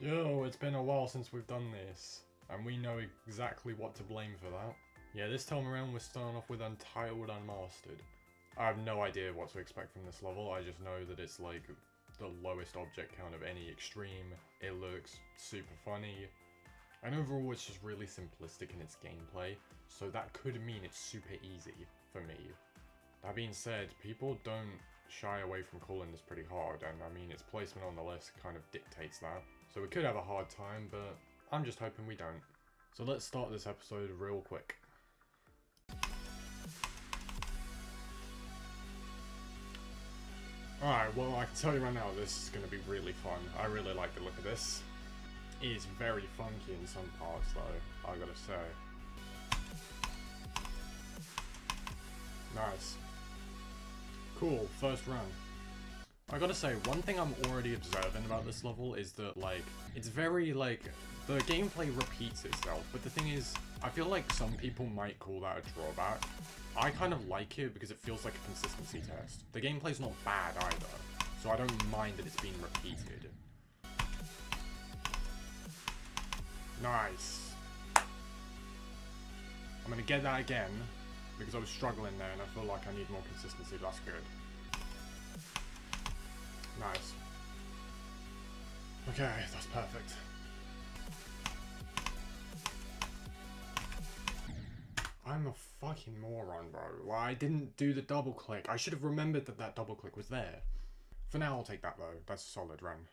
Yo, it's been a while since we've done this, and we know exactly what to blame for that. Yeah, this time around we're starting off with Untitled Unmastered. I have no idea what to expect from this level, I just know that it's like the lowest object count of any extreme, it looks super funny, and overall it's just really simplistic in its gameplay, so that could mean it's super easy for me. That being said, people don't shy away from calling this pretty hard, and I mean its placement on the list kind of dictates that. So we could have a hard time, but I'm just hoping we don't. So let's start this episode real quick. Alright, well I can tell you right now this is going to be really fun. I really like the look of this. It is very funky in some parts though, I gotta say. Nice. Cool, first run. I gotta say, one thing I'm already observing about this level is that, like, it's very, like, the gameplay repeats itself, but the thing is, I feel like some people might call that a drawback. I kind of like it because it feels like a consistency test. The gameplay's not bad either, so I don't mind that it's being repeated. Nice. I'm gonna get that again, because I was struggling there and I feel like I need more consistency, that's good. Nice. Okay, that's perfect. I'm a fucking moron, bro. Well, I didn't do the double click. I should have remembered that that double click was there. For now, I'll take that though. That's a solid run.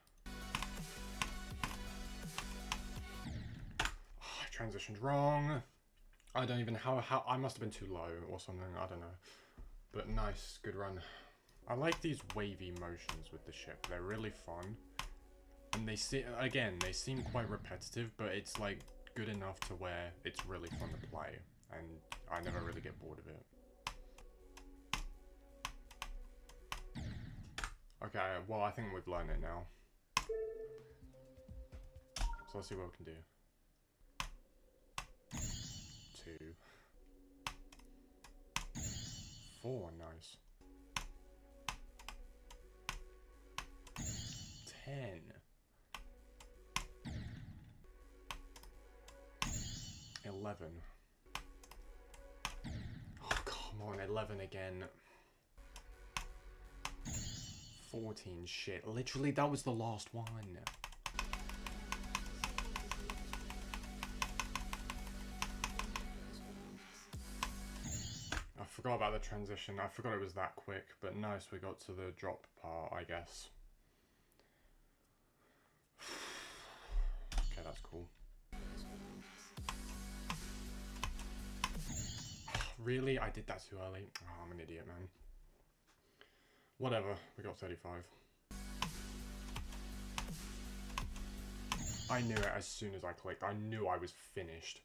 Oh, I transitioned wrong. I don't even how I must have been too low or something. I don't know. But nice, good run. I like these wavy motions with the ship. They're really fun. And they seem quite repetitive, but it's like good enough to where it's really fun to play. And I never really get bored of it. Okay, well I think we've learned it now. So let's see what we can do. 2. 4, nice. 10. 11. Oh, come on, 11 again. 14, shit. Literally, that was the last one. I forgot about the transition. I forgot it was that quick, but nice, we got to the drop part, I guess. Okay, that's cool. Really? I did that too early? Oh, I'm an idiot, man. Whatever, we got 35. I knew it as soon as I clicked. I knew I was finished.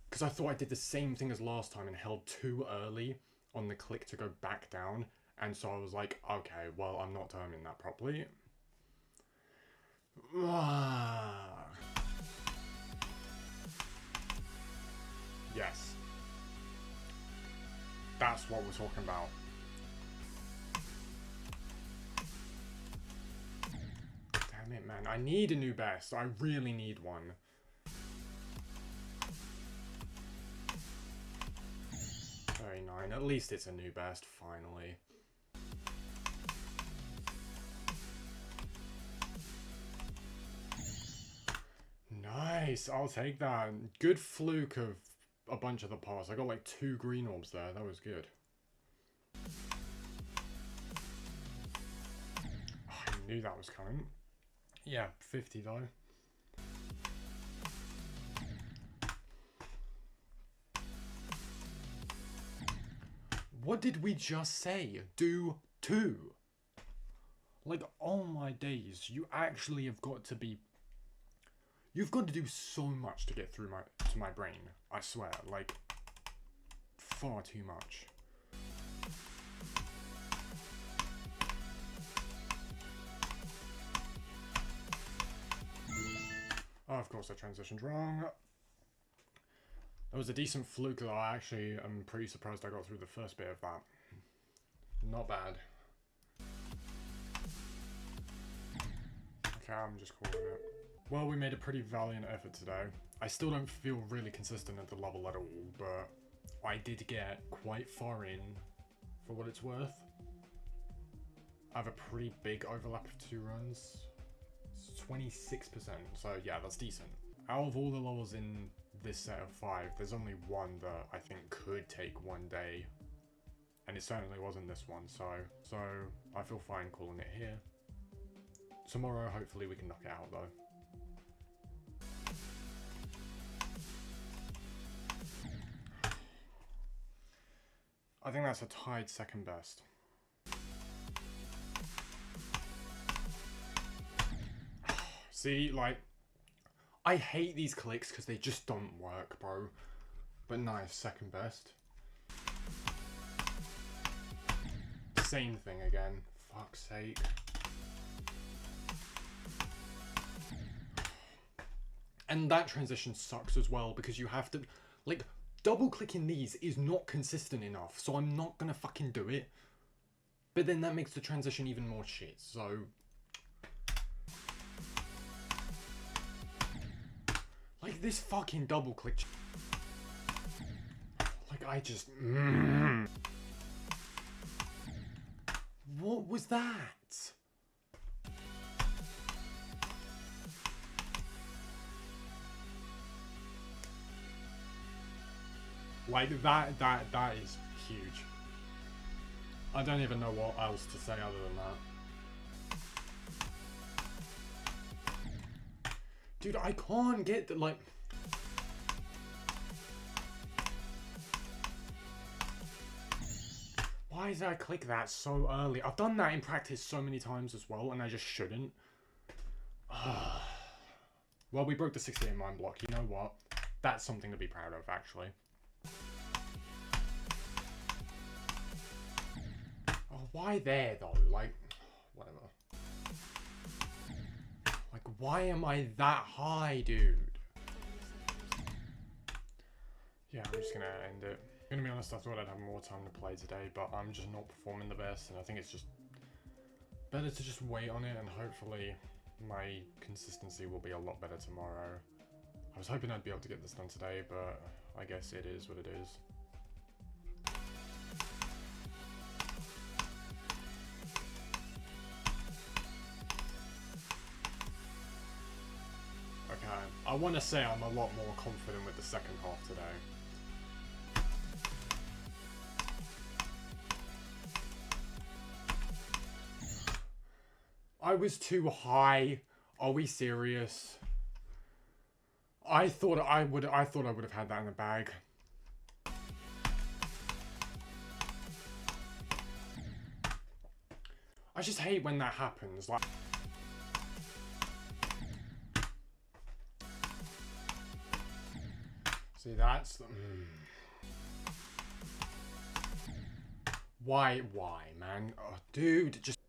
Because I thought I did the same thing as last time and held too early on the click to go back down. And so I was like, okay, well, I'm not timing that properly. Yes. That's what we're talking about. Damn it, man. I need a new best. I really need one. Very nice. At least it's a new best, finally. Nice. I'll take that. Good fluke of a bunch of the parts. I got like 2 green orbs there. That was good. Oh, I knew that was coming. Yeah, 50 though. What did we just say? Do 2. Like, oh my days. You actually have got to be... You've got to do so much to get through to my brain. I swear, like, far too much. Oh, of course I transitioned wrong. That was a decent fluke though. I actually am pretty surprised I got through the first bit of that. Not bad. Okay, I'm just calling it. Well, we made a pretty valiant effort today. I still don't feel really consistent at the level at all, but I did get quite far in for what it's worth. I have a pretty big overlap of 2 runs. It's 26%, so yeah, that's decent. Out of all the levels in this set of 5, there's only one that I think could take 1 day. And it certainly wasn't this one, so I feel fine calling it here. Tomorrow, hopefully we can knock it out though. I think that's a tied second best. See, like, I hate these clicks because they just don't work, bro. But nice, second best. Same thing again, fuck's sake. And that transition sucks as well because you have to, like, double clicking these is not consistent enough, so I'm not gonna fucking do it. But then that makes the transition even more shit, so. Like, this fucking double click. Like, I just. What was that? Like, that is huge. I don't even know what else to say other than that. Dude, I can't get the, like... Why did I click that so early? I've done that in practice so many times as well, and I just shouldn't. Well, we broke the 68 mind block. You know what? That's something to be proud of, actually. Oh, why there, though? Like, whatever. Like, why am I that high, dude? Yeah, I'm just gonna end it. I'm gonna be honest, I thought I'd have more time to play today, but I'm just not performing the best, and I think it's just better to just wait on it, and hopefully my consistency will be a lot better tomorrow. I was hoping I'd be able to get this done today, but I guess it is what it is. Okay, I want to say I'm a lot more confident with the second half today. I was too high. Are we serious? I thought I would have had that in the bag. I just hate when that happens. Like, see, that's why, man? Oh, dude, just.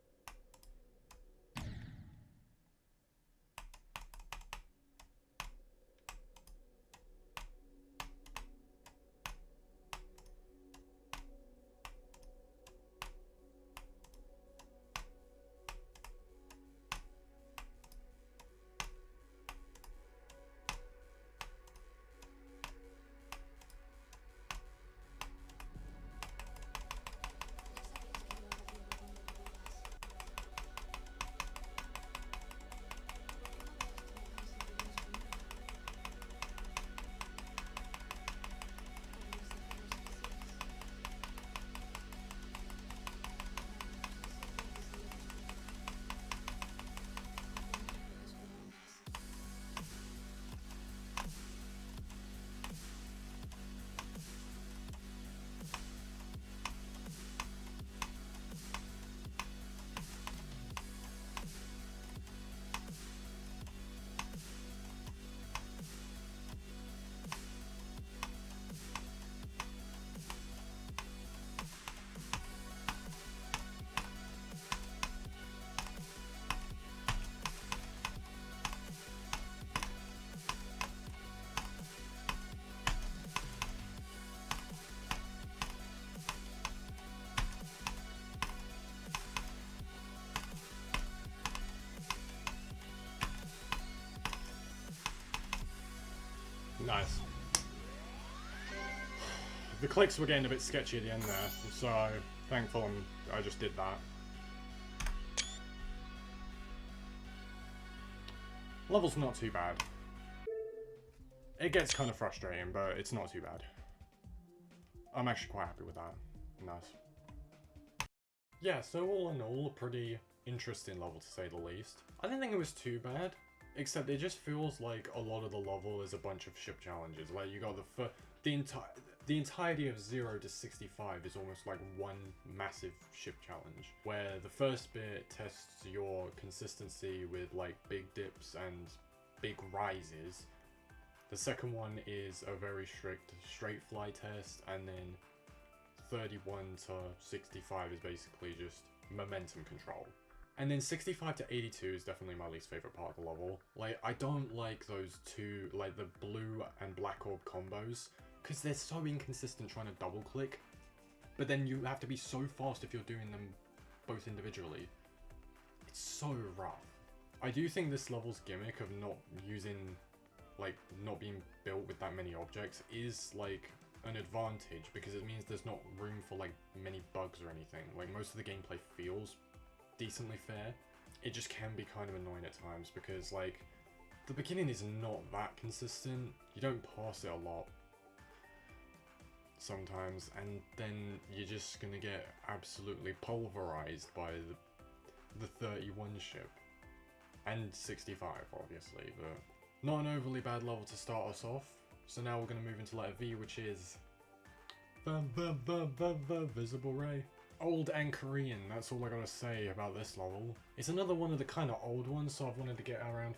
Nice. The clicks were getting a bit sketchy at the end there, so thankful I just did that. Level's not too bad. It gets kind of frustrating, but it's not too bad. I'm actually quite happy with that. Nice. Yeah, so all in all, a pretty interesting level to say the least. I didn't think it was too bad, except it just feels like a lot of the level is a bunch of ship challenges. Like, you got the entirety of 0 to 65 is almost like one massive ship challenge, where the first bit tests your consistency with like big dips and big rises. The second one is a very strict straight fly test, and then 31 to 65 is basically just momentum control. And then 65 to 82 is definitely my least favorite part of the level. Like, I don't like those two, like the blue and black orb combos, because they're so inconsistent trying to double click, but then you have to be so fast if you're doing them both individually. It's so rough. I do think this level's gimmick of not being built with that many objects is like an advantage, because it means there's not room for like many bugs or anything. Like, most of the gameplay feels decently fair. It just can be kind of annoying at times, because like the beginning is not that consistent. You don't pass it a lot sometimes, and then you're just gonna get absolutely pulverized by the 31 ship and 65 obviously, but not an overly bad level to start us off. So now we're gonna move into letter V, which is Visible Ray. Old and Korean, that's all I gotta say about this level. It's another one of the kind of old ones, so I've wanted to get around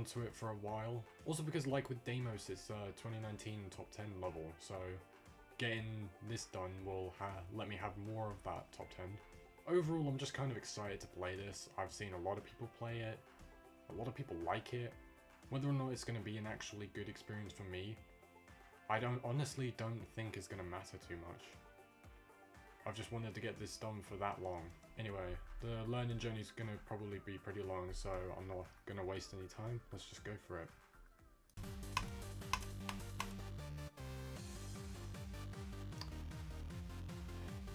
to it for a while. Also because, like with Deimos, it's a 2019 top 10 level, so getting this done will let me have more of that top 10. Overall, I'm just kind of excited to play this. I've seen a lot of people play it. A lot of people like it. Whether or not it's going to be an actually good experience for me, I honestly don't think it's going to matter too much. I've just wanted to get this done for that long. Anyway, the learning journey is going to probably be pretty long, so I'm not going to waste any time. Let's just go for it.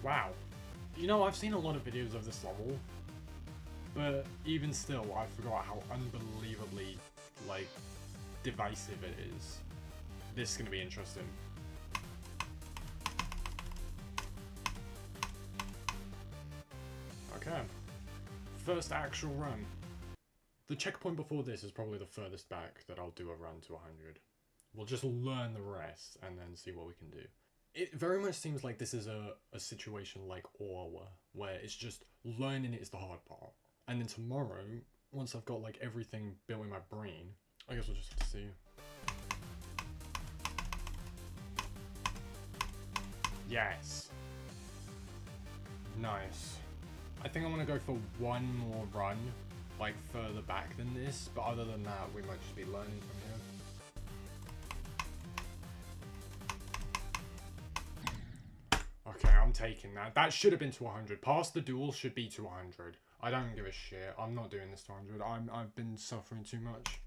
Wow. You know, I've seen a lot of videos of this level, but even still, I forgot how unbelievably, like, divisive it is. This is going to be interesting. Okay. First actual run. The checkpoint before this is probably the furthest back that I'll do a run to 100. We'll just learn the rest and then see what we can do. It very much seems like this is a situation like Orwa, where it's just learning it is the hard part. And then tomorrow, once I've got like everything built in my brain, I guess we'll just have to see. Yes. Nice. I think I'm gonna go for one more run, like further back than this, but other than that, we might just be learning from here. Okay, I'm taking that. That should have been to 100. Past the duel should be to 100. I don't give a shit. I'm not doing this to 100. I've been suffering too much.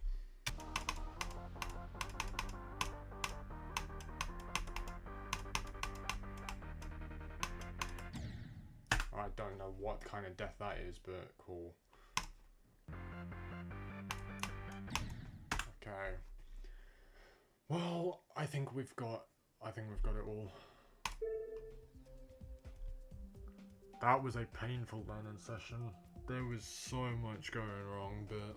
I don't know what kind of death that is, but cool. Okay. Well, I think we've got it all. That was a painful learning session. There was so much going wrong, but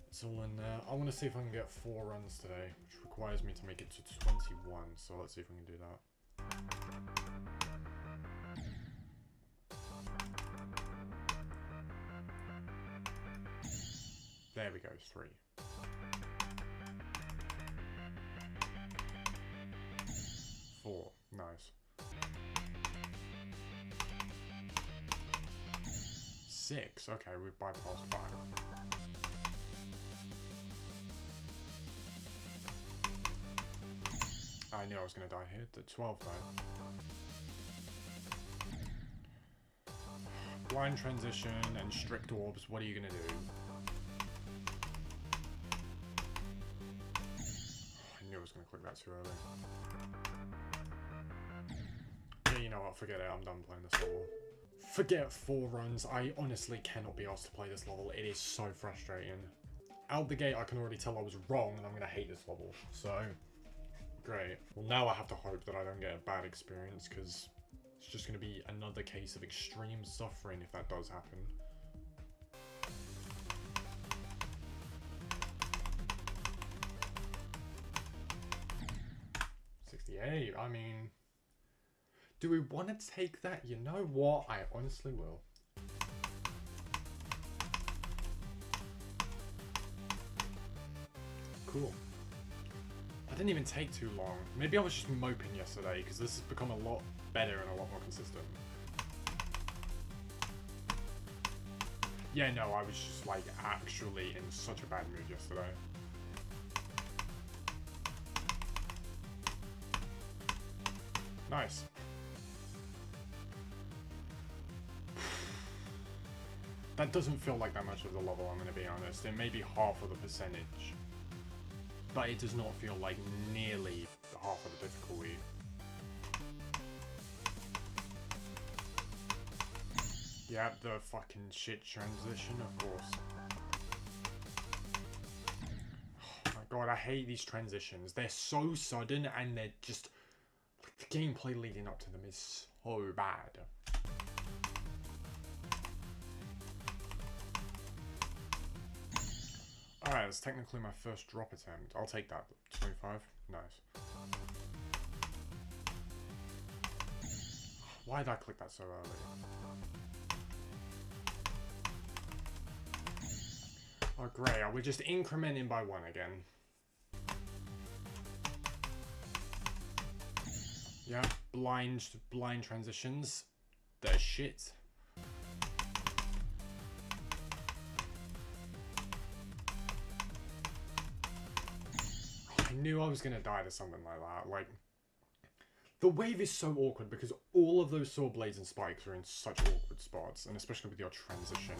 it's all in there. I want to see if I can get 4 runs today, which requires me to make it to 21. So let's see if we can do that. There we go, 3. Four, nice. 6, okay, we've bypassed 5. I knew I was going to die here. The 12 though. Blind transition and strict orbs, what are you going to do? that too early. Yeah, you know what, forget it, I'm done playing this level. Forget 4 runs, I honestly cannot be asked to play this level, it is so frustrating. Out the gate, I can already tell I was wrong and I'm gonna hate this level, so... Great. Well, now I have to hope that I don't get a bad experience, because it's just gonna be another case of extreme suffering if that does happen. I mean, do we want to take that? You know what? I honestly will. Cool. I didn't even take too long. Maybe I was just moping yesterday because this has become a lot better and a lot more consistent. Yeah, no, I was just like actually in such a bad mood yesterday. Nice. That doesn't feel like that much of the level, I'm going to be honest. It may be half of the percentage, but it does not feel like nearly half of the difficulty. Yeah, the fucking shit transition, of course. Oh my god, I hate these transitions. They're so sudden and they're just... The gameplay leading up to them is so bad. Alright, that's technically my first drop attempt. I'll take that. 25? Nice. Why did I click that so early? Oh great, we're just incrementing by 1 again. Yeah, blind transitions. They're shit. I knew I was gonna die to something like that. Like, the wave is so awkward because all of those sword blades and spikes are in such awkward spots, and especially with your transition.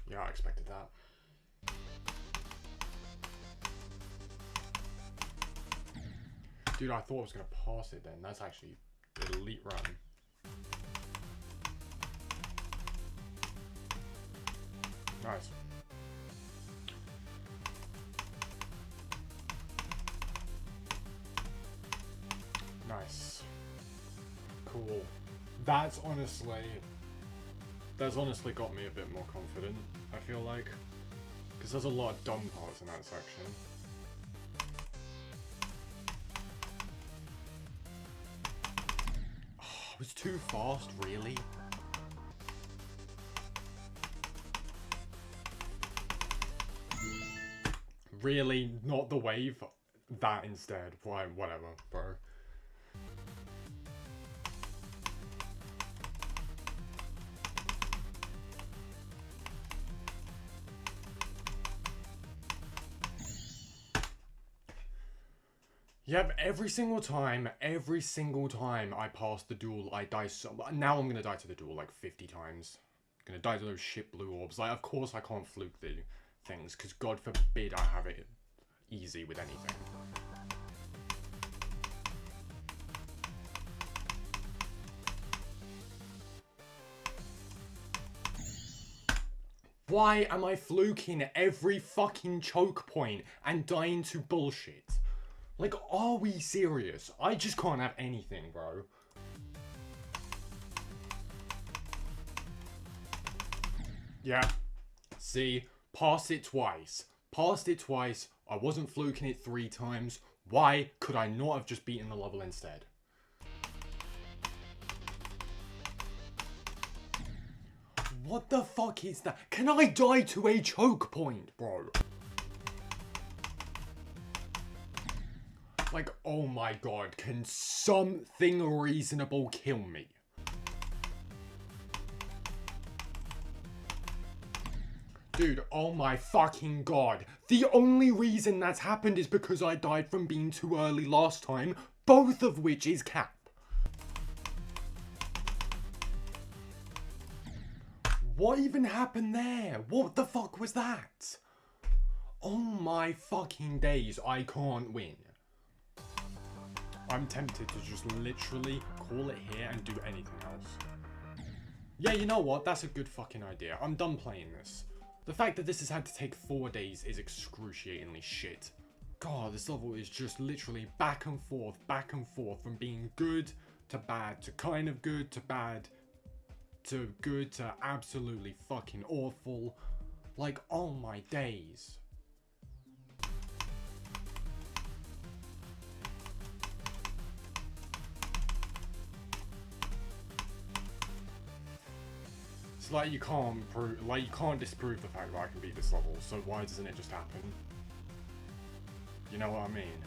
Yeah, I expected that. Dude, I thought I was going to pass it then. That's actually an elite run. Nice. Nice. Cool. That's honestly got me a bit more confident, I feel like. Because there's a lot of dumb parts in that section. Oh, it was too fast, really? Really? Not the wave? That instead. Why, whatever, bro. Yep, every single time I pass the duel, I die so... Now I'm gonna die to the duel like 50 times. I'm gonna die to those shit blue orbs. Like, of course I can't fluke the things, because God forbid I have it easy with anything. Why am I fluking every fucking choke point and dying to bullshit? Like, are we serious? I just can't have anything, bro. Yeah. See? Passed it twice. Passed it twice. I wasn't fluking it 3 times. Why could I not have just beaten the level instead? What the fuck is that? Can I die to a choke point, bro? Like, oh my god, can something reasonable kill me? Dude, oh my fucking god. The only reason that's happened is because I died from being too early last time, both of which is cap. What even happened there? What the fuck was that? Oh my fucking days, I can't win. I'm tempted to just literally call it here and do anything else. Yeah, you know what? That's a good fucking idea. I'm done playing this. The fact that this has had to take 4 days is excruciatingly shit. God, this level is just literally back and forth from being good to bad to kind of good to bad to good to absolutely fucking awful. Like, oh my days. It's like you can't disprove the fact that I can beat this level, so why doesn't it just happen? You know what I mean?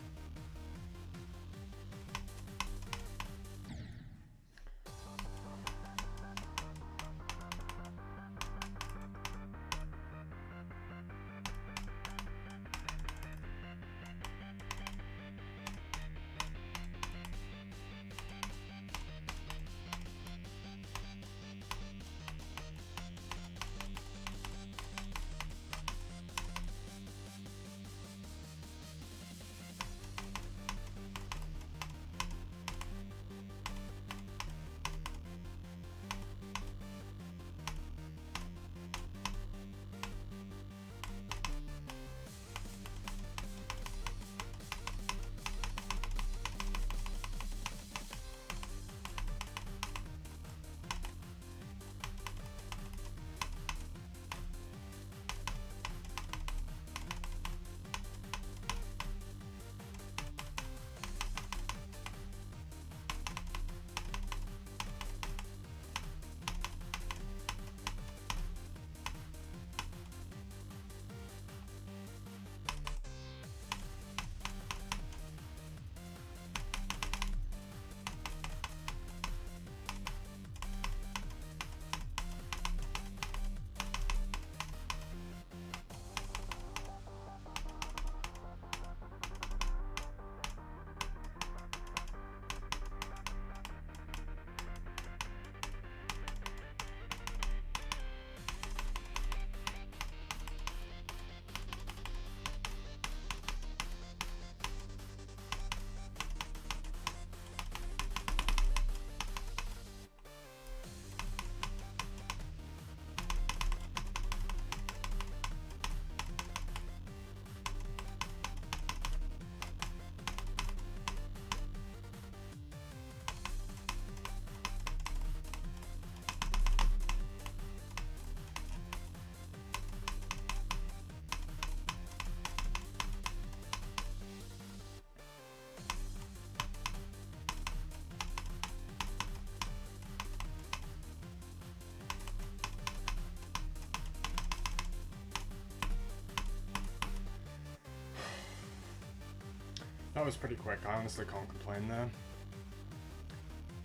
That was pretty quick, I honestly can't complain there.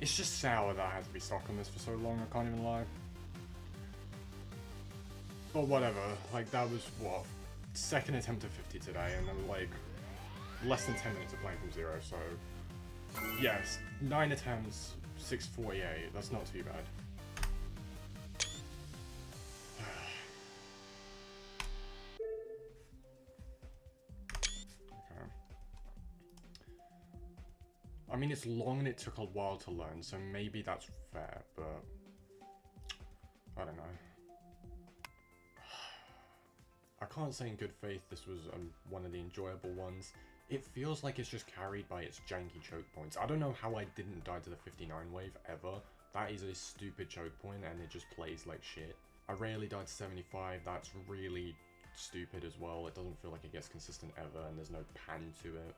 It's just sour that I had to be stuck on this for so long, I can't even lie. But whatever, like that was, what, second attempt at 50 today, and then like, less than 10 minutes of playing from zero, so... Yes, 9 attempts, 648, that's not too bad. I mean, it's long and it took a while to learn, so maybe that's fair, but I don't know. I can't say in good faith this was one of the enjoyable ones. It feels like it's just carried by its janky choke points. I don't know how I didn't die to the 59 wave ever. That is a stupid choke point and it just plays like shit. I rarely died to 75, that's really stupid as well. It doesn't feel like it gets consistent ever and there's no pan to it.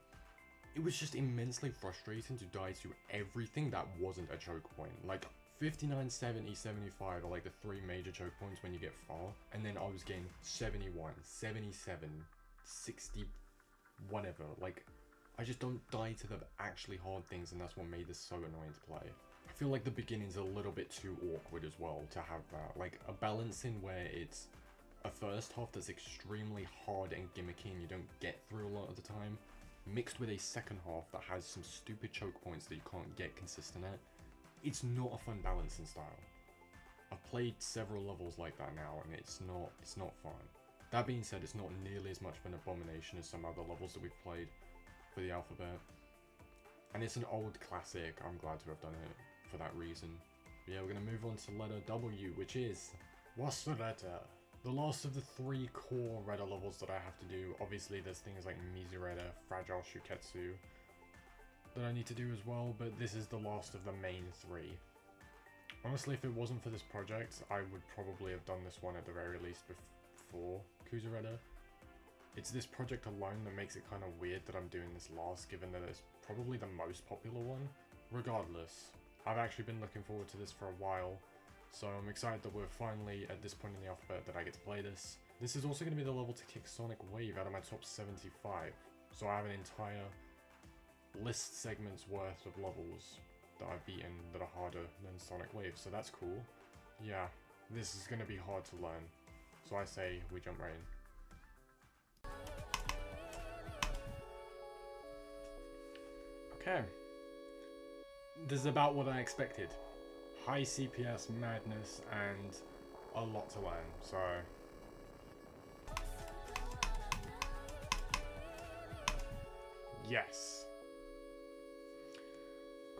It was just immensely frustrating to die to everything that wasn't a choke point. Like, 59, 70, 75 are like the 3 major choke points when you get far. And then I was getting 71, 77, 60, whatever. Like, I just don't die to the actually hard things, and that's what made this so annoying to play. I feel like the beginning's a little bit too awkward as well to have that. Like, a balancing where it's a first half that's extremely hard and gimmicky and you don't get through a lot of the time, mixed with a second half that has some stupid choke points that you can't get consistent at. It's not a fun balancing style. I've played several levels like that now, and it's not fun. That being said, it's not nearly as much of an abomination as some other levels that we've played for the alphabet. And it's an old classic. I'm glad to have done it for that reason. But yeah, we're going to move on to letter W, which is kowareta. The last of the 3 core Reta levels that I have to do. Obviously, there's things like Mizureta, Fragile Shuketsu that I need to do as well, but this is the last of the main 3. Honestly, if it wasn't for this project, I would probably have done this one at the very least before kowareta. It's this project alone that makes it kind of weird that I'm doing this last, given that it's probably the most popular one. Regardless, I've actually been looking forward to this for a while, so I'm excited that we're finally at this point in the alphabet that I get to play this. This is also going to be the level to kick Sonic Wave out of my top 75, so I have an entire list segment's worth of levels that I've beaten that are harder than Sonic Wave, so that's cool. Yeah, this is going to be hard to learn, so I say we jump right in. Okay, this is about what I expected. High CPS madness and a lot to learn, so... Yes!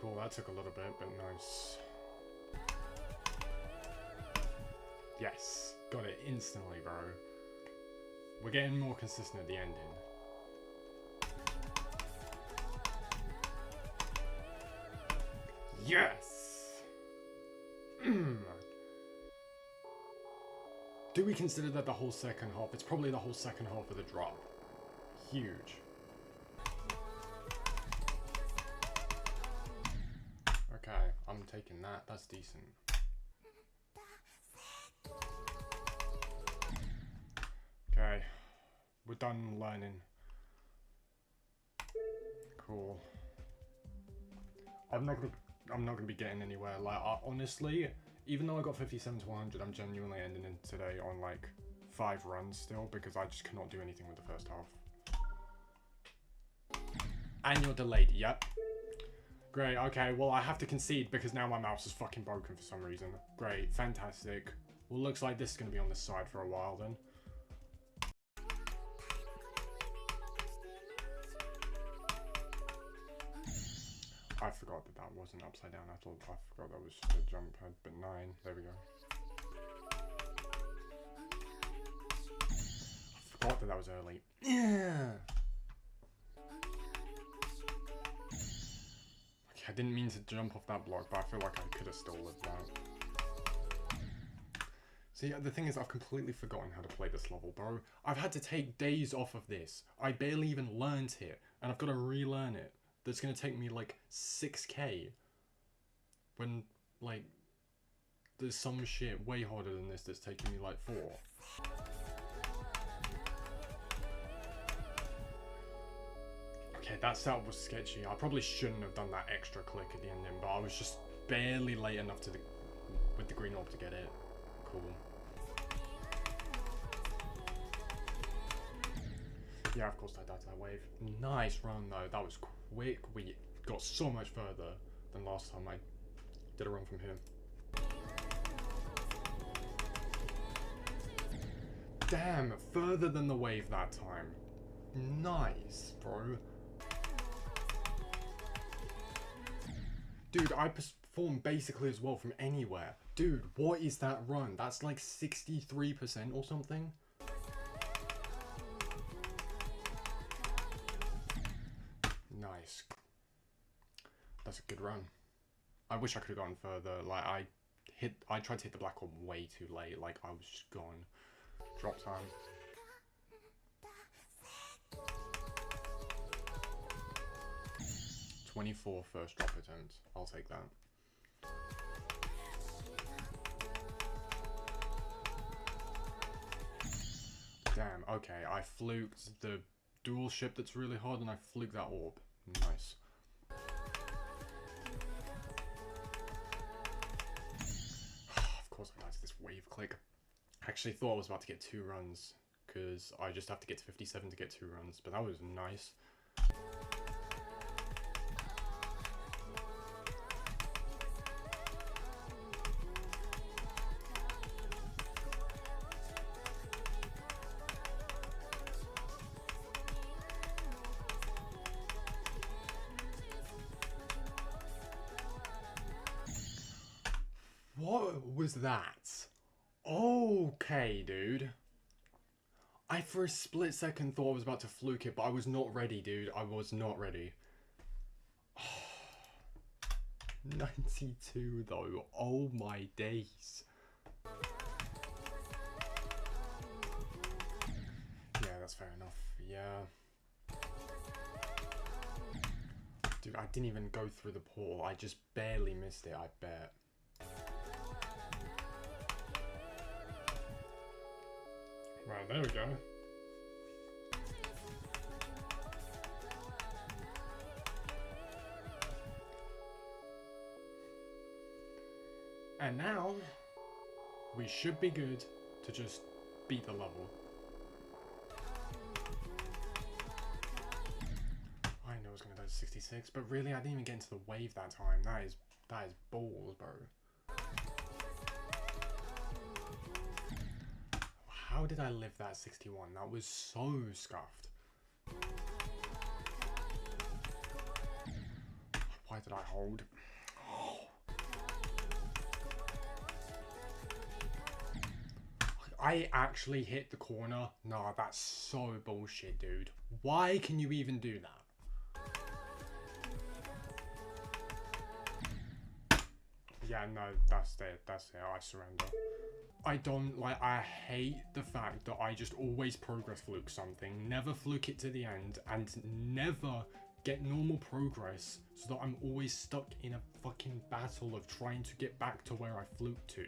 Cool, that took a little bit, but nice. Yes, got it instantly, bro. We're getting more consistent at the ending. Yes! Do we consider that the whole second half? It's probably the whole second half of the drop. Huge. Okay, I'm taking that. That's decent. Okay, we're done learning. Cool. I'm not gonna be getting anywhere. Like, honestly, even though I got 57 to 100, I'm genuinely ending in today on like 5 runs still, because I just cannot do anything with the first half. And you're delayed. Yep. Great. Okay. Well, I have to concede because now my mouse is fucking broken for some reason. Great. Fantastic. Well, looks like this is gonna be on this side for a while then. I forgot that that wasn't upside down. I forgot that was the jump pad, but 9. There we go. I forgot that that was early. Yeah. Okay, I didn't mean to jump off that block, but I feel like I could have still lived that. See, the thing is, I've completely forgotten how to play this level, bro. I've had to take days off of this. I barely even learned it, and I've got to relearn it. That's gonna take me like 6k. When, like, there's some shit way harder than this that's taking me like 4. Okay, that setup was sketchy. I probably shouldn't have done that extra click at the ending, but I was just barely late enough to with the green orb to get it. Cool. Yeah, of course I died to that wave. Nice run though, that was quick. We got so much further than last time I did a run from here. Damn, further than the wave that time. Nice, bro. Dude, I performed basically as well from anywhere. Dude, what is that run? That's like 63% or something? Nice. That's a good run. I wish I could have gone further. Like, I tried to hit the black orb way too late. Like, I was just gone. Drop time. '24 first drop attempt. I'll take that. Damn, okay. I fluked the dual ship that's really hard, and I fluked that orb. Nice. Of course I died to this wave click. I actually thought I was about to get 2 runs, because I just have to get to 57 to get 2 runs, but that was nice. What was that? Okay, dude. I for a split second thought I was about to fluke it, but I was not ready, dude. I was not ready. 92 though. Oh my days. Yeah, that's fair enough. Yeah. Dude, I didn't even go through the portal. I just barely missed it, I bet. Right, there we go. And now, we should be good to just beat the level. I know I was gonna go to 66, but really I didn't even get into the wave that time. That is balls, bro. How did I live that 61? That was so scuffed. Why did I hold? I actually hit the corner. Nah, that's so bullshit, dude. Why can you even do that? Yeah, no, that's it. That's it. I surrender. I don't like. I hate the fact that I just always progress fluke something, never fluke it to the end, and never get normal progress, so that I'm always stuck in a fucking battle of trying to get back to where I fluked to.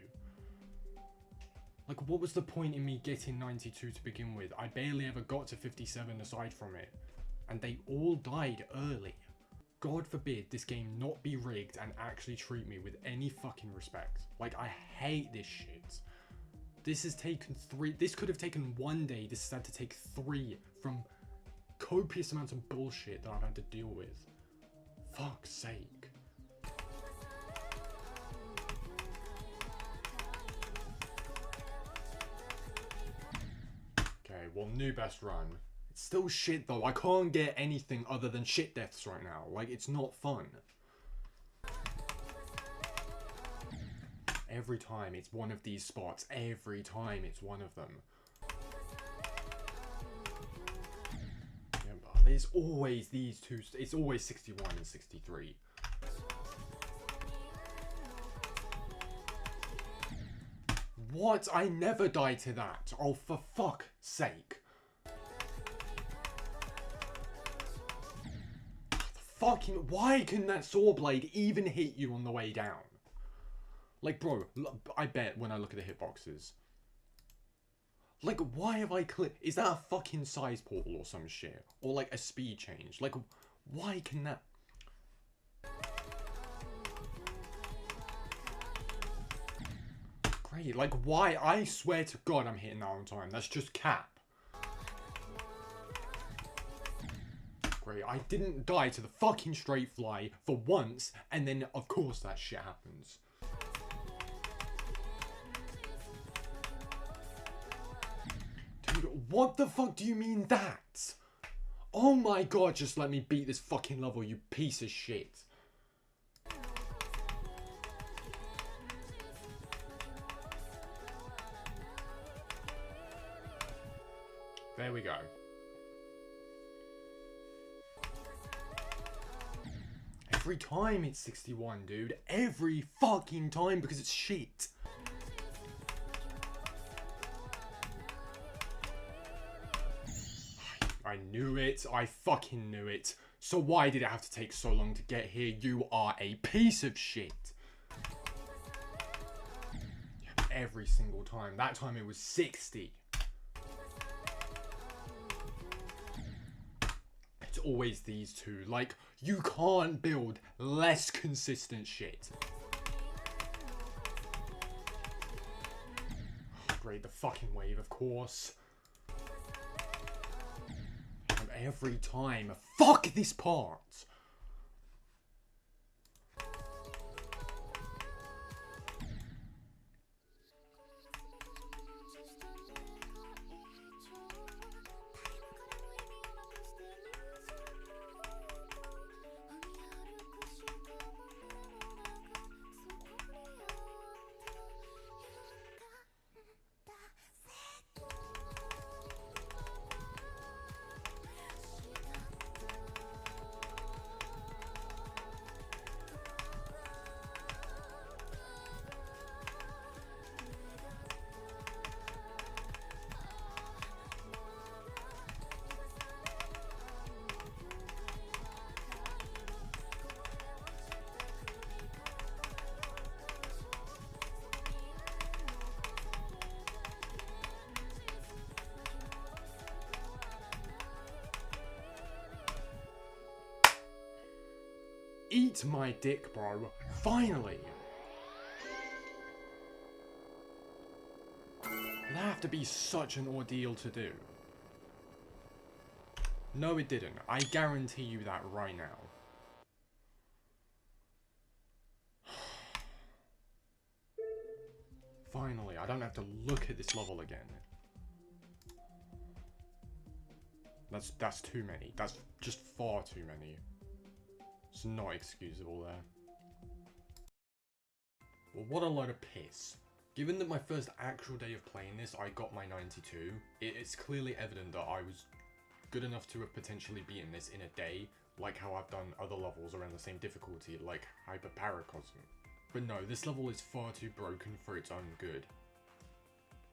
Like, what was the point in me getting 92 to begin with? I barely ever got to 57 aside from it, and they all died early. God forbid this game not be rigged and actually treat me with any fucking respect. Like, I hate this shit. This has taken 3. This could have taken 1 day. This has had to take 3 from copious amounts of bullshit that I've had to deal with. Fuck's sake. Okay, well, new best run. It's still shit though. I can't get anything other than shit deaths right now. Like, it's not fun. Every time it's one of these spots. Every time it's one of them. Yeah, but there's always these two. It's always 61 and 63. What? I never die to that. Oh, for fuck's sake. Fucking, why can that saw blade even hit you on the way down? Like, bro, I bet when I look at the hitboxes. Like, why have I clicked? Is that a fucking size portal or some shit? Or like a speed change? Like, why can that? Great, like, why? I swear to God I'm hitting that on time. That's just cap. Great, I didn't die to the fucking straight fly for once, and then of course that shit happens. Dude, what the fuck do you mean that? Oh my God, just let me beat this fucking level, you piece of shit. There we go. Every time it's 61, dude. Every fucking time, because it's shit. I knew it. I fucking knew it. So why did it have to take so long to get here? You are a piece of shit. Every single time. That time it was 60. It's always these two. Like, you can't build less consistent shit. Great, the fucking wave, of course. And every time. Fuck this part! Eat my dick, bro. Finally! That have to be such an ordeal to do. No, it didn't. I guarantee you that right now. Finally, I don't have to look at this level again. That's too many. That's just far too many. It's not excusable there. Well, what a load of piss. Given that my first actual day of playing this, I got my 92, it's clearly evident that I was good enough to have potentially beaten this in a day, like how I've done other levels around the same difficulty, like Hyperparacosm. But no, this level is far too broken for its own good.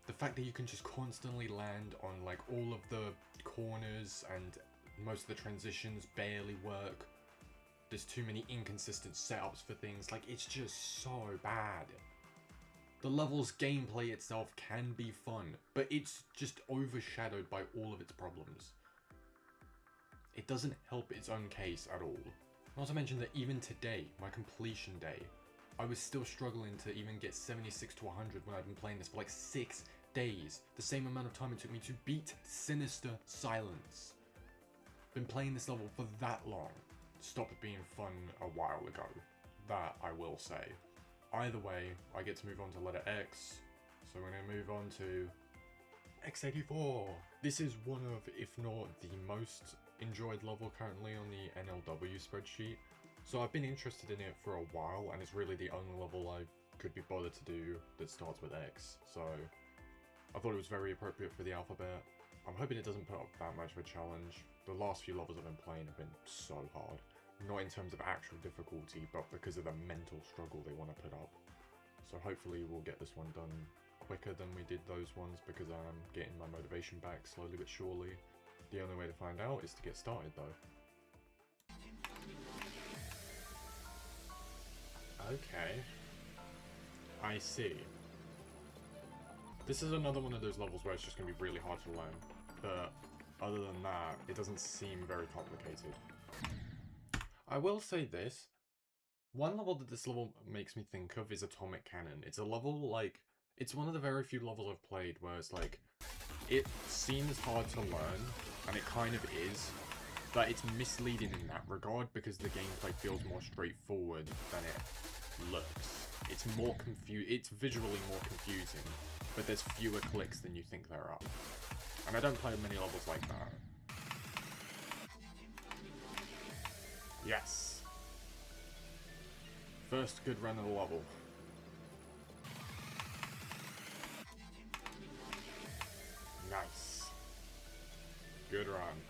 The fact that you can just constantly land on like all of the corners and most of the transitions barely work. There's too many inconsistent setups for things, like it's just so bad. The level's gameplay itself can be fun, but it's just overshadowed by all of its problems. It doesn't help its own case at all. Not to mention that even today, my completion day, I was still struggling to even get 76 to 100 when I've been playing this for like 6 days. The same amount of time it took me to beat Sinister Silence. Been playing this level for that long. Stopped being fun a while ago. That I will say. Either way, I get to move on to letter X. So we're going to move on to X84. This is one of, if not the most enjoyed level currently on the NLW spreadsheet. So I've been interested in it for a while, and it's really the only level I could be bothered to do that starts with X. So I thought it was very appropriate for the alphabet. I'm hoping it doesn't put up that much of a challenge. The last few levels I've been playing have been so hard. Not in terms of actual difficulty, but because of the mental struggle they want to put up. So hopefully we'll get this one done quicker than we did those ones, because I'm getting my motivation back slowly but surely. The only way to find out is to get started though. Okay. I see. This is another one of those levels where it's just going to be really hard to learn. But other than that, it doesn't seem very complicated. I will say this. One level that this level makes me think of is Atomic Cannon. It's a level, like, it's one of the very few levels I've played where it's like, it seems hard to learn, and it kind of is, but it's misleading in that regard because the gameplay feels more straightforward than it looks. It's more it's visually more confusing, but there's fewer clicks than you think there are. And I don't play many levels like that. Yes! First good run of the level. Nice. Good run.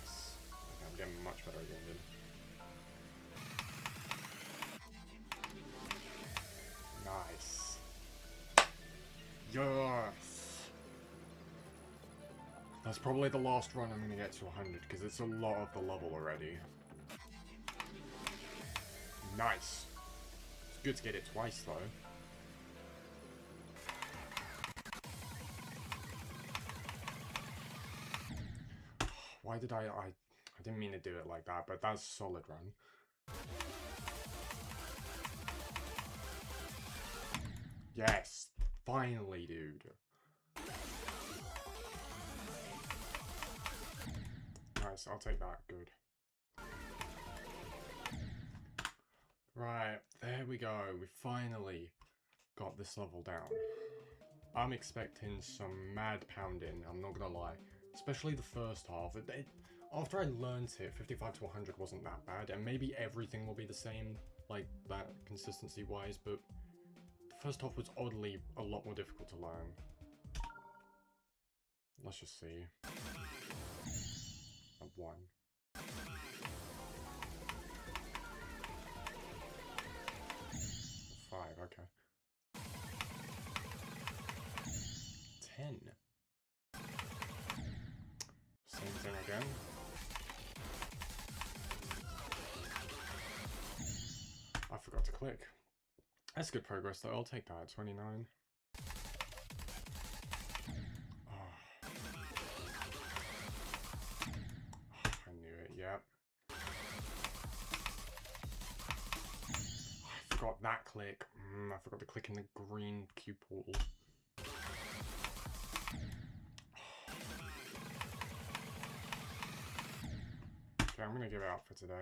Yes. Okay, I'm getting much better again, dude. Nice. Yes! That's probably the last run I'm going to get to 100, because it's a lot of the level already. Nice. It's good to get it twice, though. Why did I didn't mean to do it like that, but that's a solid run. Yes! Finally, dude. Nice, I'll take that. Good. Right, there we go. We finally got this level down. I'm expecting some mad pounding, I'm not gonna lie. Especially the first half. After I learned it, 55 to 100 wasn't that bad, and maybe everything will be the same, like that consistency-wise, but the first half was oddly a lot more difficult to learn. Let's just see. A 1. 5, okay. 10. Same thing again. I forgot to click. That's good progress though, I'll take that. 29. Oh. I knew it, click. I forgot to click in the green cube portal. Okay, I'm gonna give it up for today.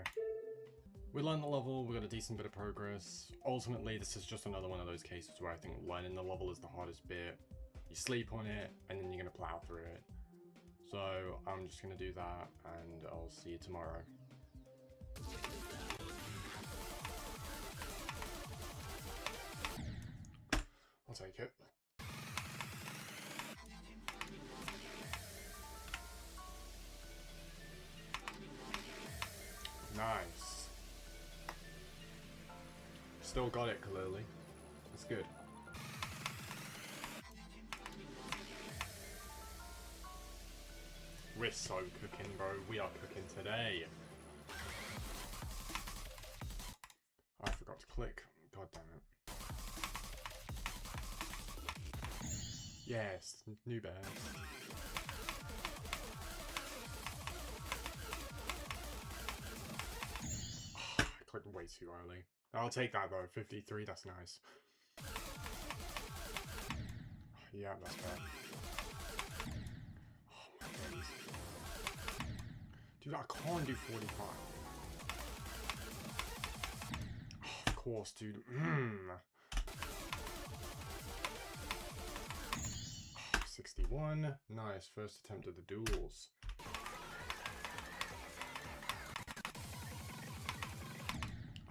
We learned the level, we got a decent bit of progress. Ultimately, this is just another one of those cases where I think learning the level is the hardest bit. You sleep on it, and then you're gonna plow through it. So, I'm just gonna do that, and I'll see you tomorrow. I'll take it. Nice. Still got it, clearly. That's good. We're so cooking, bro. We are cooking today. I forgot to click. God damn it. Yes, new bears. I clicked way too early. I'll take that though. 53, that's nice. Yeah, that's fair. Oh my days. Dude, I can't do 45. Oh, of course, dude. 61. Nice. First attempt at the duels.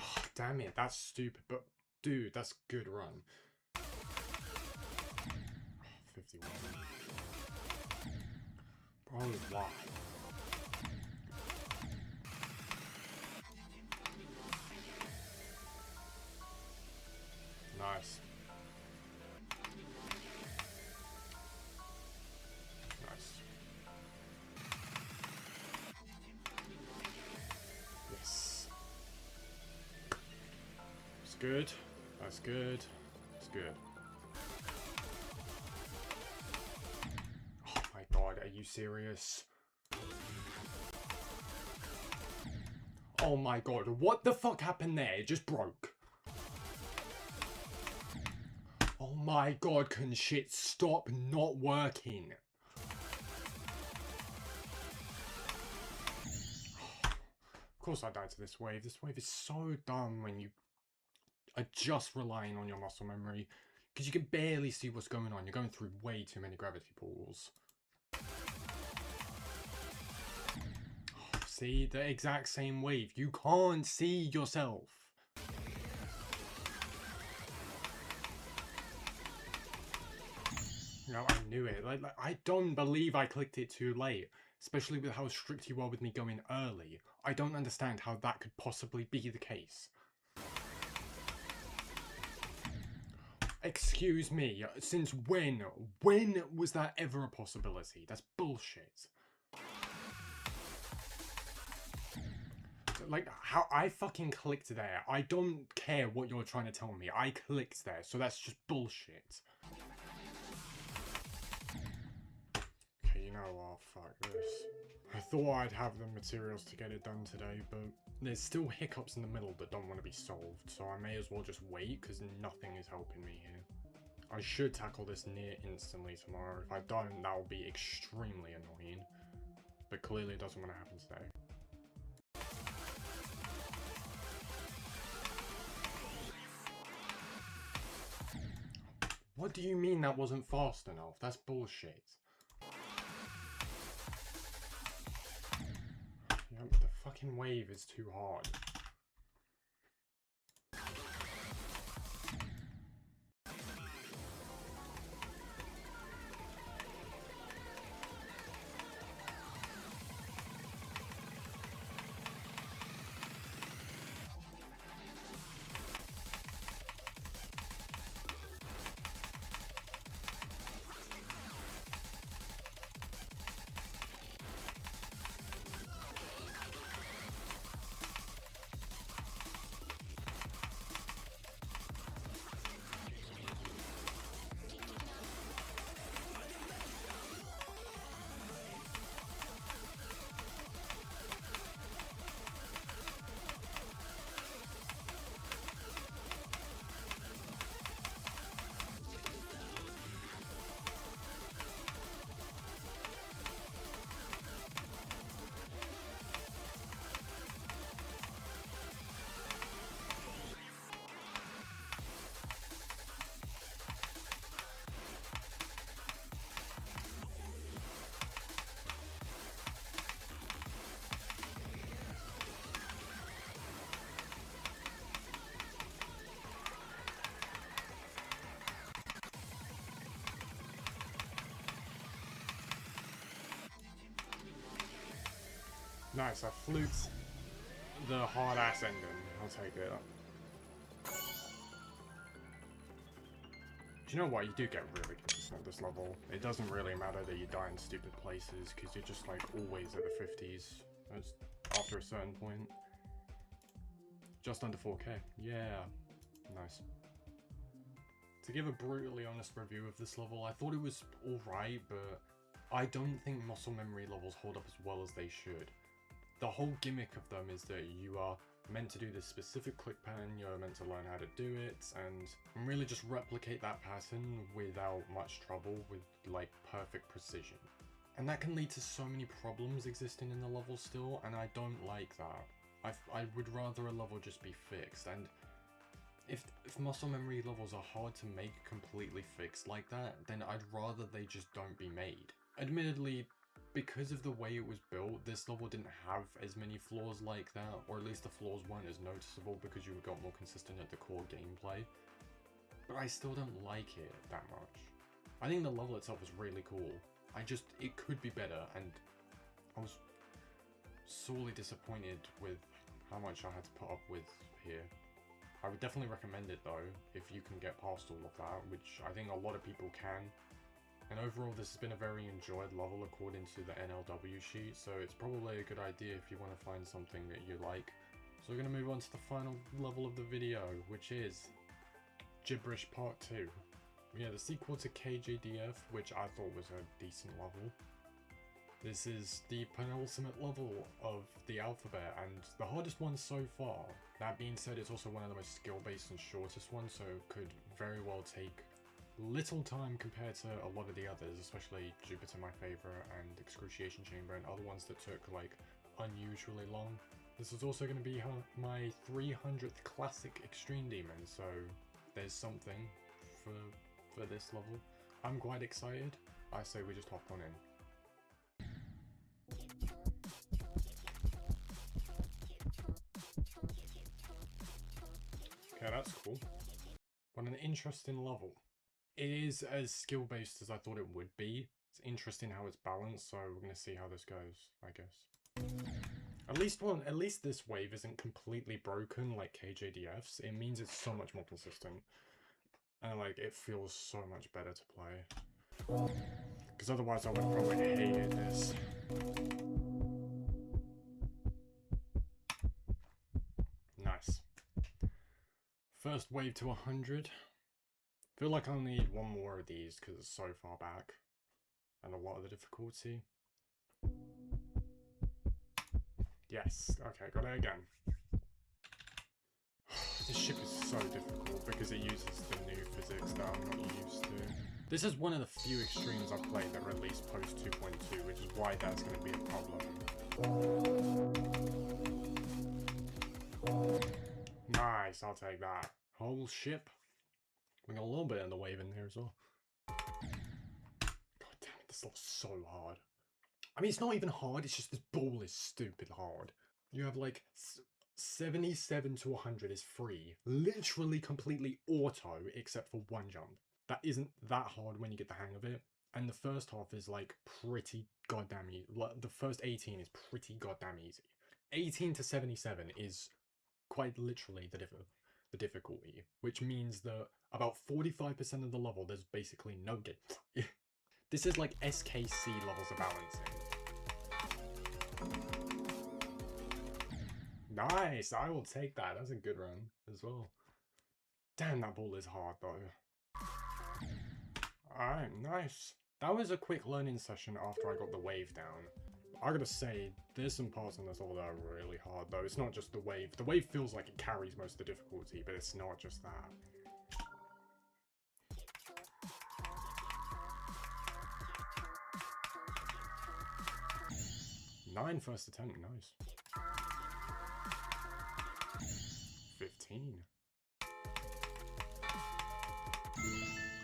Oh, damn it. That's stupid. But, dude, that's good run. 51. Bro, why? Nice. Nice. Yes. It's good. That's good. It's good. Oh my god, are you serious? Oh my god, what the fuck happened there? It just broke. Oh my god, can shit stop not working? Of course I died to this wave. This wave is so dumb when you are just relying on your muscle memory. Because you can barely see what's going on. You're going through way too many gravity pools. See, the exact same wave. You can't see yourself. You know, I knew it. Like, I don't believe I clicked it too late. Especially with how strict you are with me going early. I don't understand how that could possibly be the case. Excuse me, since when? When was that ever a possibility? That's bullshit. Like, how I fucking clicked there. I don't care what you're trying to tell me. I clicked there, so that's just bullshit. Okay, you know what? Fuck this. I thought I'd have the materials to get it done today, but there's still hiccups in the middle that don't want to be solved, so I may as well just wait, because nothing is helping me here. I should tackle this near instantly tomorrow. If I don't, that will be extremely annoying. But clearly it doesn't want to happen today. What do you mean that wasn't fast enough? That's bullshit. Yeah, the fucking wave is too hard. Nice, I fluked the hard-ass ending. I'll take it. Do you know what? You do get really consistent at this level. It doesn't really matter that you die in stupid places, because you're just like always at the 50s after a certain point. Just under 4k. Yeah. Nice. To give a brutally honest review of this level, I thought it was alright, but I don't think muscle memory levels hold up as well as they should. The whole gimmick of them is that you are meant to do this specific click pattern, you're meant to learn how to do it, and really just replicate that pattern without much trouble, with like perfect precision. And that can lead to so many problems existing in the level still, and I don't like that. I would rather a level just be fixed, and if muscle memory levels are hard to make completely fixed like that, then I'd rather they just don't be made. Admittedly, because of the way it was built, this level didn't have as many flaws like that, or at least the flaws weren't as noticeable because you got more consistent at the core gameplay. But I still don't like it that much. I think the level itself is really cool. It could be better, and I was sorely disappointed with how much I had to put up with here. I would definitely recommend it though, if you can get past all of that, which I think a lot of people can. And overall, this has been a very enjoyed level according to the NLW sheet, so it's probably a good idea if you want to find something that you like. So we're going to move on to the final level of the video, which is Gibberish Part 2. Yeah, the sequel to KJDF, which I thought was a decent level. This is the penultimate level of the alphabet, and the hardest one so far. That being said, it's also one of the most skill-based and shortest ones, so it could very well take little time compared to a lot of the others, especially Jupiter, my favourite, and Excruciation Chamber, and other ones that took like unusually long. This is also going to be my 300th classic Extreme Demon, so there's something for this level. I'm quite excited. I say we just hop on in. Okay, that's cool. What an interesting level. It is as skill-based as I thought it would be. It's interesting how it's balanced, so we're going to see how this goes, I guess. At least this wave isn't completely broken like KJDF's. It means it's so much more consistent. And like, it feels so much better to play. Because otherwise I would have probably hated this. Nice. First wave to 100. Feel like I need one more of these because it's so far back. And a lot of the difficulty. Yes, okay, got it again. This ship is so difficult because it uses the new physics that I'm not used to. This is one of the few extremes I've played that released post 2.2, which is why that's going to be a problem. Nice, I'll take that. Whole ship. We got a little bit in the wave in there as well. God damn it, this level's so hard. I mean, it's not even hard, it's just this ball is stupid hard. You have like 77 to 100 is free. Literally completely auto, except for one jump. That isn't that hard when you get the hang of it. And the first half is like pretty goddamn easy. Like, the first 18 is pretty goddamn easy. 18 to 77 is quite literally the difficulty, which means that about 45% of the level there's basically no game. This is like SKC levels of balancing. Nice, I will take that. That's a good run as well. Damn, that ball is hard though. Alright, nice. That was a quick learning session after I got the wave down. I gotta say, there's some parts in this level that are really hard though. It's not just the wave. The wave feels like it carries most of the difficulty, but it's not just that. Nine first attempt, nice. 15.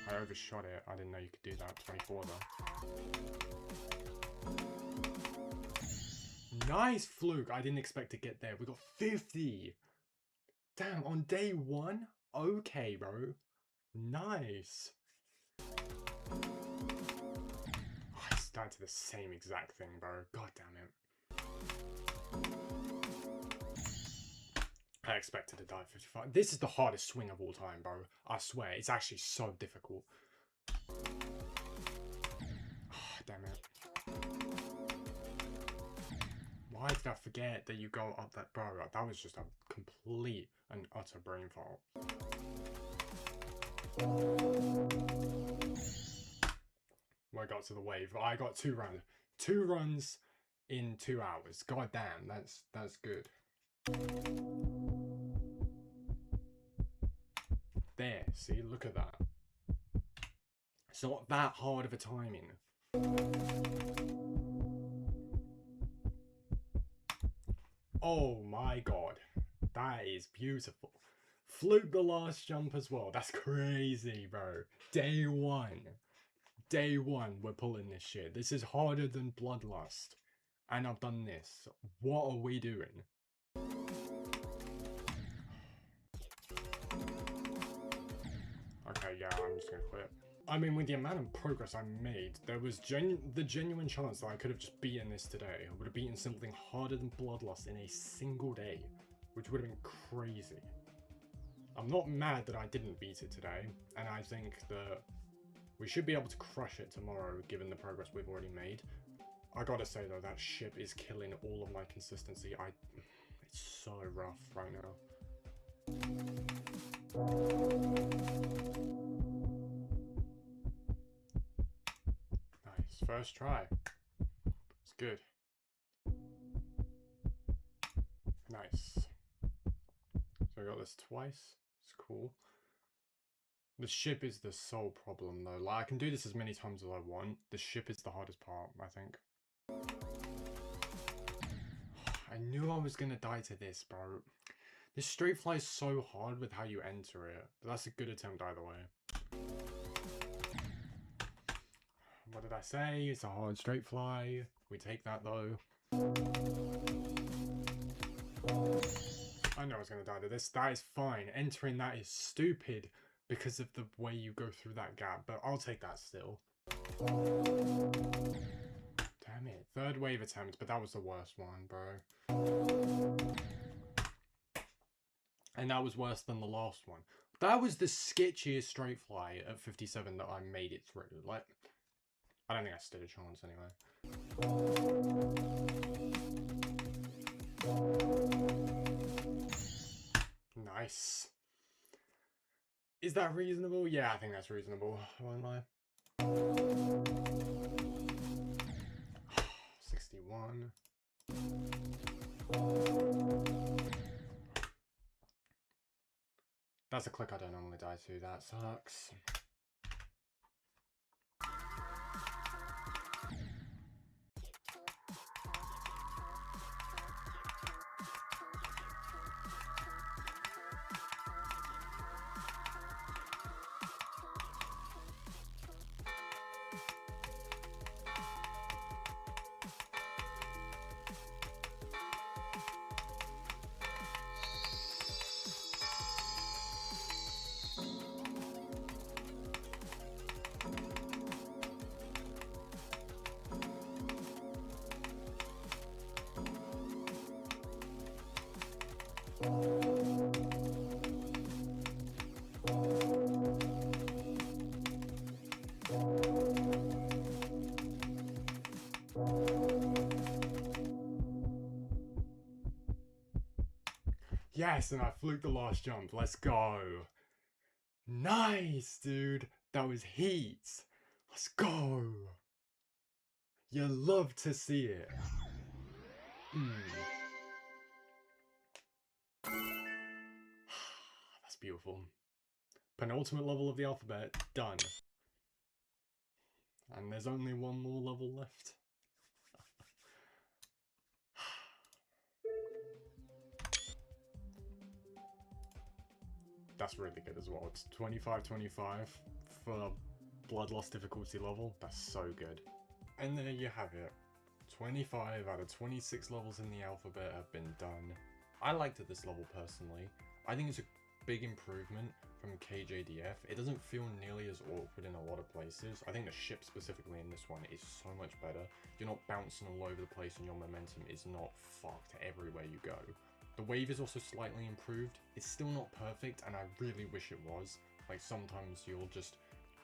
I overshot it. I didn't know you could do that. 24 though. Nice fluke. I didn't expect to get there. We got 50. Damn, on day one? Okay, bro. Nice. Oh, I started to the same exact thing, bro. God damn it. expected to die 55. This is the hardest swing of all time, bro. I swear, it's actually so difficult. Oh, damn it. Why did I forget that you go up that, bro? That was just a complete and utter brain fault. I got to the wave. I got 2 runs. 2 runs in 2 hours. God damn, that's good. There, see, look at that. It's not that hard of a timing. Oh my god, that is beautiful. Fluke the last jump as well. That's crazy, bro. Day one, we're pulling this shit. This is harder than Bloodlust. And I've done this. What are we doing? Okay, yeah, I'm just gonna quit. I mean, with the amount of progress I made, there was the genuine chance that I could have just beaten this today. I would have beaten something harder than Bloodlust in a single day, which would have been crazy. I'm not mad that I didn't beat it today, and I think that we should be able to crush it tomorrow, given the progress we've already made. I gotta say though, that ship is killing all of my consistency. It's so rough right now. Nice, first try. It's good. Nice. So I got this twice. It's cool. The ship is the sole problem though. Like, I can do this as many times as I want. The ship is the hardest part, I think. I knew I was gonna die to this, bro. This straight fly is so hard with how you enter it. But that's a good attempt either way. What did I say? It's a hard straight fly. We take that though. I know I was gonna die to this. That is fine. Entering that is stupid because of the way you go through that gap, but I'll take that still. Damn it. 3rd wave attempt, but that was the worst one, bro. And that was worse than the last one. That was the sketchiest straight fly at 57 that I made it through. Like, I don't think I stood a chance anyway. Nice. Is that reasonable? Yeah, I think that's reasonable. Won't lie. 61. That's a click I don't normally die to. That sucks. Yes, and I fluked the last jump. Let's go. Nice, dude. That was heat. Let's go. You love to see it. That's beautiful. Penultimate level of the alphabet, done. And there's only one more level left. That's really good as well. It's 25-25 for Bloodlust difficulty level. That's so good. And there you have it. 25 out of 26 levels in the alphabet have been done. I liked it this level personally. I think it's a big improvement from KJDF. It doesn't feel nearly as awkward in a lot of places. I think the ship specifically in this one is so much better. You're not bouncing all over the place and your momentum is not fucked everywhere you go. The wave is also slightly improved. It's still not perfect, and I really wish it was. Like, sometimes you'll just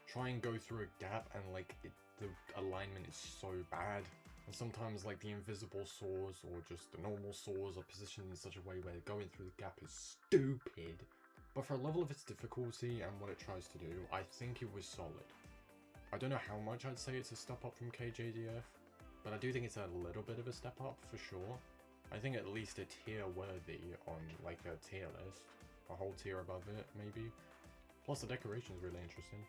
try and go through a gap, and like, the alignment is so bad. And sometimes like the invisible saws or just the normal saws are positioned in such a way where going through the gap is stupid. But for a level of its difficulty and what it tries to do, I think it was solid. I don't know how much I'd say it's a step up from KJDF, but I do think it's a little bit of a step up for sure. I think at least a tier worthy on like a tier list. A whole tier above it, maybe. Plus the decoration's really interesting.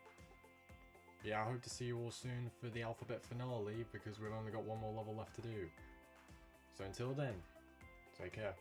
Yeah, I hope to see you all soon for the alphabet finale, because we've only got one more level left to do. So until then, take care.